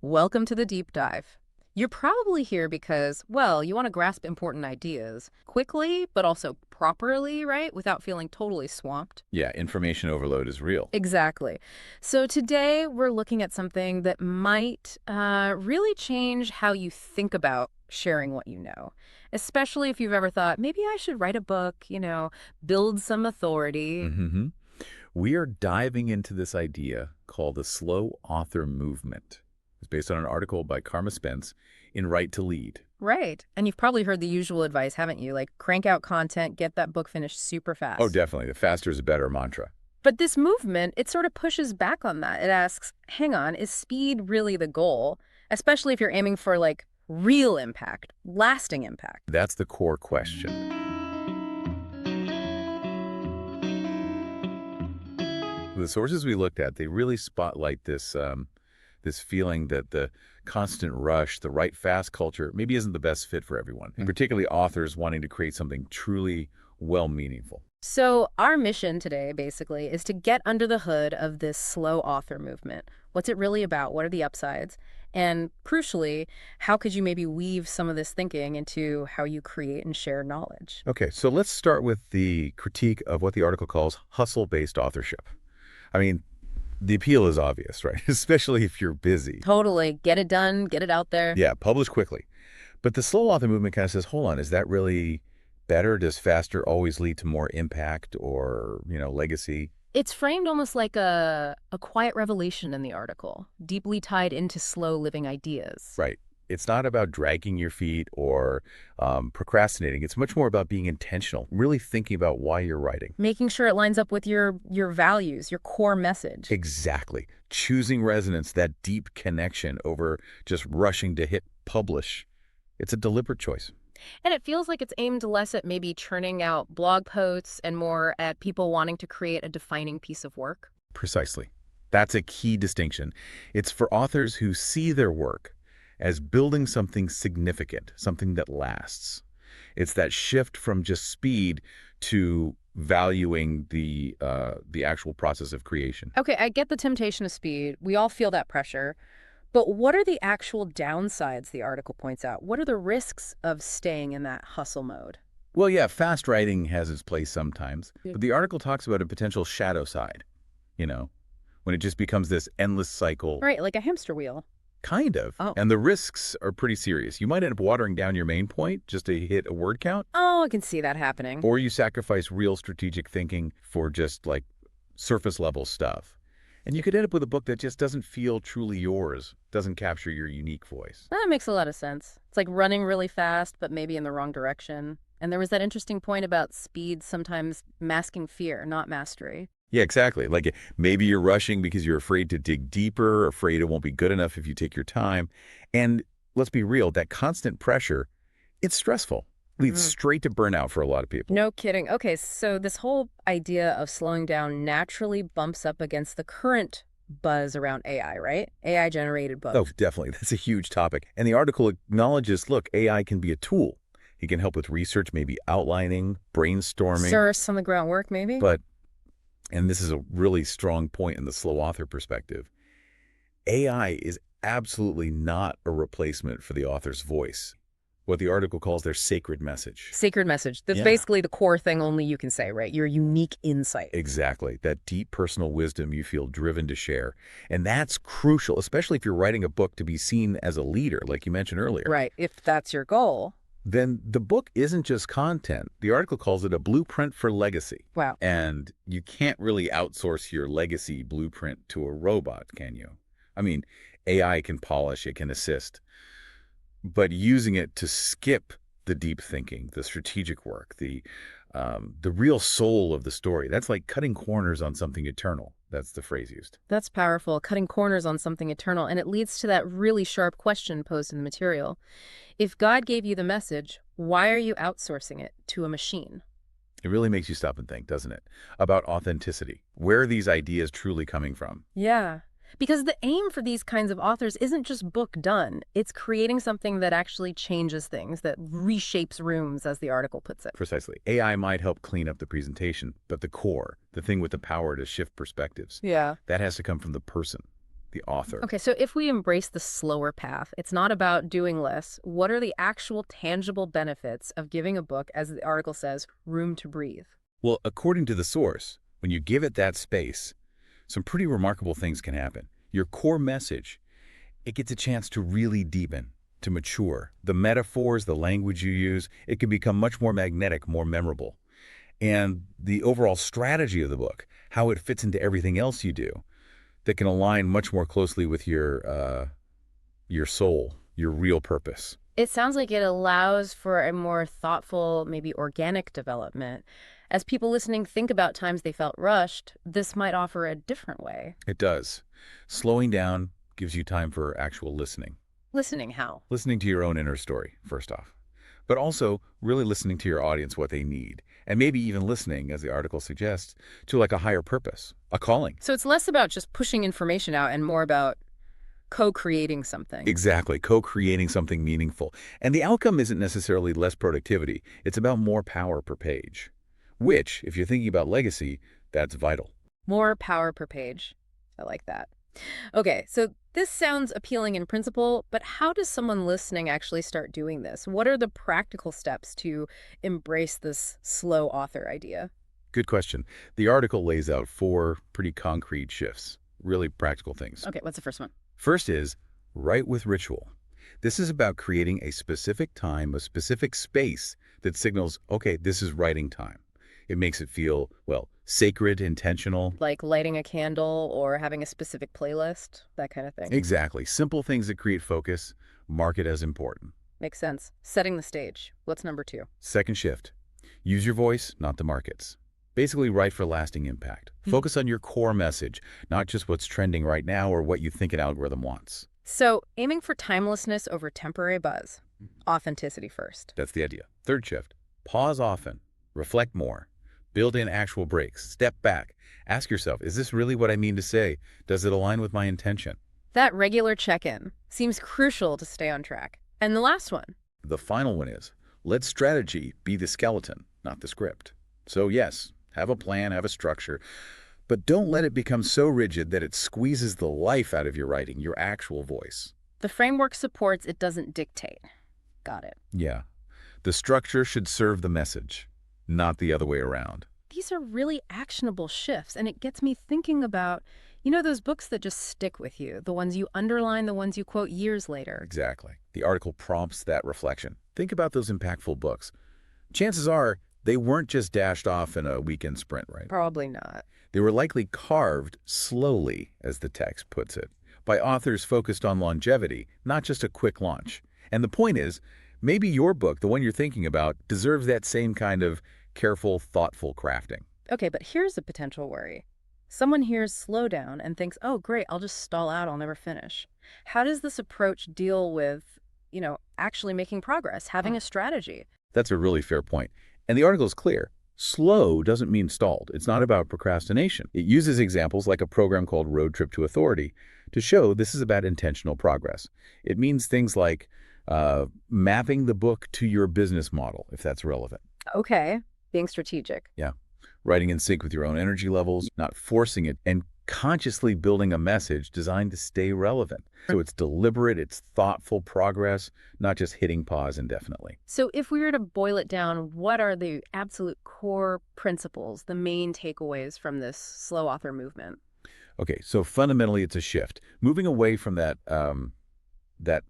Welcome to the deep dive. You're probably here because, well, you want to grasp important ideas quickly, but also properly, right? Without feeling totally swamped. Yeah, information overload is real. Exactly. So today we're looking at something that might really change how you think about sharing what you know, especially if you've ever thought, maybe I should write a book, build some authority. hmm We are diving into this idea called the slow author movement. It's based on an article by Carma Spence in Right to Lead. Right. And you've probably heard the usual advice, haven't you? Like crank out content, get that book finished super Oh, fast. definitely. The faster is a better mantra. But this movement, it sort of pushes back on that. It asks, hang on, is speed really the goal? Especially if you're aiming for like real impact, lasting impact. That's the core question. The sources we looked at, they really spotlight this feeling that the constant rush, the right fast culture, maybe isn't the best fit for everyone, particularly authors wanting to create something truly meaningful. So our mission today, basically, is to get under the hood of this slow author movement. What's it really about? What are the upsides? And crucially, how could you maybe weave some of this thinking into how you create and share knowledge? Okay, so let's start with the critique of what the article calls hustle-based authorship. I mean, the appeal is obvious, right? Especially if you're busy. Totally. Get it done, get it out there. Yeah, publish quickly. But the slow author movement kind of says, hold on, is that really better? Does faster always lead to more impact or, legacy? It's framed almost like a quiet revelation in the article, deeply tied into slow living ideas. Right. It's not about dragging your feet or procrastinating. It's much more about being intentional, really thinking about why you're writing. Making sure it lines up with your values, your core message. Exactly. Choosing resonance, that deep connection over just rushing to hit publish. It's a deliberate choice. And it feels like it's aimed less at maybe churning out blog posts and more at people wanting to create a defining piece of work. Precisely. That's a key distinction. It's for authors who see their work as building something significant, something that lasts. It's that shift from just speed to valuing the actual process of creation. Okay, I get the temptation of speed. We all feel that pressure. But what are the actual downsides the article points out? What are the risks of staying in that hustle mode? Well, yeah, fast writing has its place sometimes, Yeah. but the article talks about a potential shadow side, you know, when it just becomes this endless cycle. Right, like a hamster wheel. Kind of. Oh. And the risks are pretty serious. You might end up watering down your main point just to hit a word count, Oh, I can see that happening. or you sacrifice real strategic thinking for just like surface level stuff. And you could end up with a book that just doesn't feel truly yours, doesn't capture your unique voice. That makes a lot of sense. It's like running really fast, but maybe in the wrong direction. And there was that interesting point about speed sometimes masking fear, not mastery. Yeah, exactly. Like maybe you're rushing because you're afraid to dig deeper, afraid it won't be good enough if you take your time. And let's be real, that constant pressure, it's stressful. Leads Mm. straight to burnout for a lot of people. No kidding. Okay, so this whole idea of slowing down naturally bumps up against the current buzz around AI, right? AI generated Oh, books. definitely. That's a huge topic. And the article acknowledges, look, AI can be a tool. It can help with research, maybe outlining, brainstorming. Sir, some of the groundwork, maybe? But, and this is a really strong point in the slow author perspective, AI is absolutely not a replacement for the author's voice, what the article calls their sacred message. Sacred message. That's Yeah. basically the core thing only you can say, right? Your unique insight. Exactly. That deep personal wisdom you feel driven to share. And that's crucial, especially if you're writing a book to be seen as a leader, like you mentioned earlier. Right, if that's your goal. Then the book isn't just content. The article calls it a blueprint for legacy. Wow. And you can't really outsource your legacy blueprint to a robot, can you? I mean, AI can polish, it can assist, but using it to skip the deep thinking, the strategic work, the real soul of the story, that's like cutting corners on something eternal. That's the phrase used. That's powerful, cutting corners on something eternal, and it leads to that really sharp question posed in the material. If God gave you the message, why are you outsourcing it to a machine? It really makes you stop and think, doesn't it? About authenticity. Where are these ideas truly coming from? Yeah, because the aim for these kinds of authors isn't just book done. It's creating something that actually changes things, that reshapes rooms, as the article puts it. Precisely. AI might help clean up the presentation, but the core, the thing with the power to shift perspectives, Yeah. that has to come from the person. the author. Okay, so if we embrace the slower path, it's not about doing less. What are the actual tangible benefits of giving a book, as the article says, room to breathe? Well, according to the source, when you give it that space, some pretty remarkable things can happen. Your core message, it gets a chance to really deepen, to mature. The metaphors, the language you use, it can become much more magnetic, more memorable. And the overall strategy of the book, how it fits into everything else you do, that can align much more closely with your soul, your real purpose. It sounds like it allows for a more thoughtful, maybe organic development. As people listening think about times they felt rushed, this might offer a different way. It does. Slowing down gives you time for actual listening. Listening how? Listening to your own inner story, first off. But also really listening to your audience, what they need. And maybe even listening, as the article suggests, to like a higher purpose, a calling. So it's less about just pushing information out and more about co-creating something. Exactly, co-creating something meaningful. And the outcome isn't necessarily less productivity. It's about more power per page. Which, if you're thinking about legacy, that's vital. More power per page. I like that. Okay, so this sounds appealing in principle, but how does someone listening actually start doing this? What are the practical steps to embrace this slow author idea? Good question. The article lays out 4 pretty concrete shifts, really practical things. Okay, what's the first one? First is write with ritual. This is about creating a specific time, a specific space that signals, okay, this is writing time. It makes it feel, well, sacred, intentional. Like lighting a candle or having a specific playlist, that kind of thing. Exactly. Simple things that create focus, mark it as important. Makes sense. Setting the stage. What's number 2? Second shift, use your voice, not the markets. Basically, write for lasting impact. Focus on your core message, not just what's trending right now or what you think an algorithm wants. So aiming for timelessness over temporary buzz. Authenticity first. That's the idea. Third shift, pause often, reflect more. Build in actual breaks. Step back. Ask yourself, is this really what I mean to say? Does it align with my intention? That regular check-in seems crucial to stay on track. And the last one. The final one is, let strategy be the skeleton, not the script. So yes, have a plan, have a structure, but don't let it become so rigid that it squeezes the life out of your writing, your actual voice. The framework supports, it doesn't dictate. Got it. Yeah. The structure should serve the message, not the other way around. These are really actionable shifts, and it gets me thinking about, you know, those books that just stick with you, the ones you underline, the ones you quote years later. Exactly. The article prompts that reflection. Think about those impactful books. Chances are they weren't just dashed off in a weekend sprint, right? Probably not. They were likely carved slowly, as the text puts it, by authors focused on longevity, not just a quick launch. And the point is, maybe your book, the one you're thinking about, deserves that same kind of careful, thoughtful crafting. Okay, but here's a potential worry. Someone hears slow down and thinks, oh, great, I'll just stall out, I'll never finish. How does this approach deal with, actually making progress, having a strategy? That's a really fair point. And the article is clear. Slow doesn't mean stalled. It's not about procrastination. It uses examples like a program called Road Trip to Authority to show this is about intentional progress. It means things like mapping the book to your business model, if that's relevant. Okay, being strategic. Yeah. Writing in sync with your own energy levels, not forcing it, and consciously building a message designed to stay relevant. So it's deliberate, it's thoughtful progress, not just hitting pause indefinitely. So if we were to boil it down, what are the absolute core principles, the main takeaways from this slow author movement? Okay, so fundamentally it's a shift, moving away from that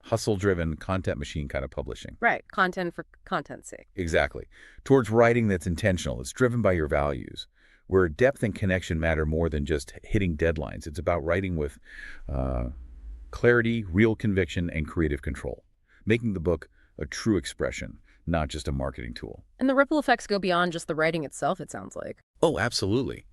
hustle-driven content machine kind of publishing. Right, content for content's sake. Exactly. Towards writing that's intentional, it's driven by your values, where depth and connection matter more than just hitting deadlines. It's about writing with clarity, real conviction, and creative control, making the book a true expression, not just a marketing tool. And the ripple effects go beyond just the writing itself, it sounds like. Oh, absolutely.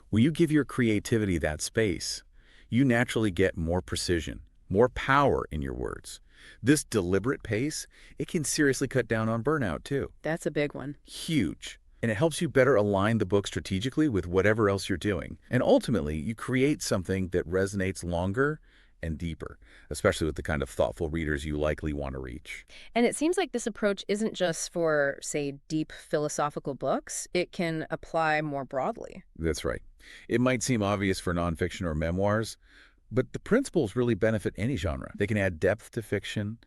When you give your creativity that space, you naturally get more precision, more power in your words. This deliberate pace, it can seriously cut down on burnout too. That's a big one. Huge. And it helps you better align the book strategically with whatever else you're doing. And ultimately, you create something that resonates longer and deeper, especially with the kind of thoughtful readers you likely want to reach. And it seems like this approach isn't just for, say, deep philosophical books. It can apply more broadly. That's right. It might seem obvious for nonfiction or memoirs, But the principles really benefit any genre. They can add depth to fiction,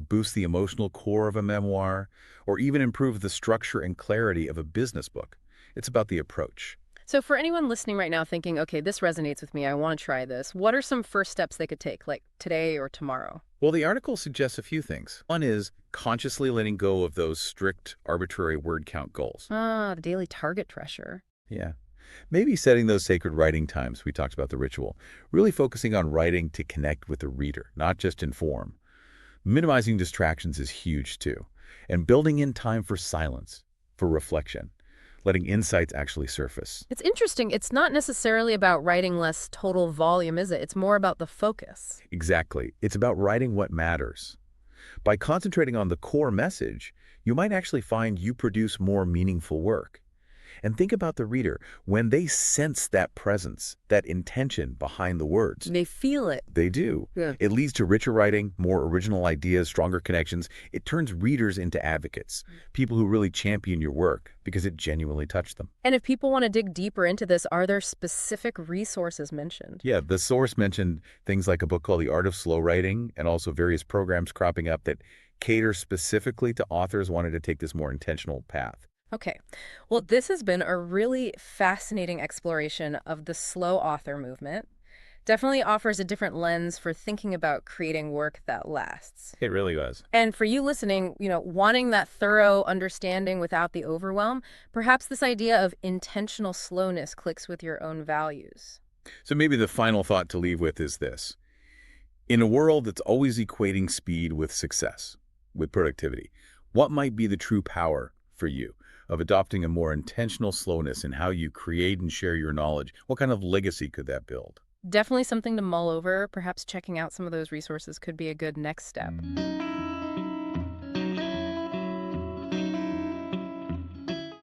boost the emotional core of a memoir, or even improve the structure and clarity of a business book. It's about the approach. So for anyone listening right now thinking, okay, this resonates with me, I want to try this, what are some first steps they could take, like today or tomorrow? Well, the article suggests a few things. One is consciously letting go of those strict, arbitrary word count goals. Ah, the daily target pressure. Yeah. Maybe setting those sacred writing times, we talked about the ritual, really focusing on writing to connect with the reader, not just inform. Minimizing distractions is huge too. And building in time for silence, for reflection, letting insights actually surface. It's interesting. It's not necessarily about writing less total volume, is it? It's more about the focus. Exactly. It's about writing what matters. By concentrating on the core message, you might actually find you produce more meaningful work. And think about the reader. When they sense that presence, that intention behind the words, They feel it. they do. Yeah. It leads to richer writing, more original ideas, stronger connections. It turns readers into advocates, people who really champion your work because it genuinely touched them. And if people want to dig deeper into this, are there specific resources mentioned? Yeah, the source mentioned things like a book called The Art of Slow Writing and also various programs cropping up that cater specifically to authors wanting to take this more intentional path. Okay. Well, this has been a really fascinating exploration of the slow author movement. Definitely offers a different lens for thinking about creating work that lasts. It really was. And for you listening, wanting that thorough understanding without the overwhelm, perhaps this idea of intentional slowness clicks with your own values. So maybe the final thought to leave with is this. In a world that's always equating speed with success, with productivity, what might be the true power for you of adopting a more intentional slowness in how you create and share your knowledge? What kind of legacy could that build? Definitely something to mull over. Perhaps checking out some of those resources could be a good next step.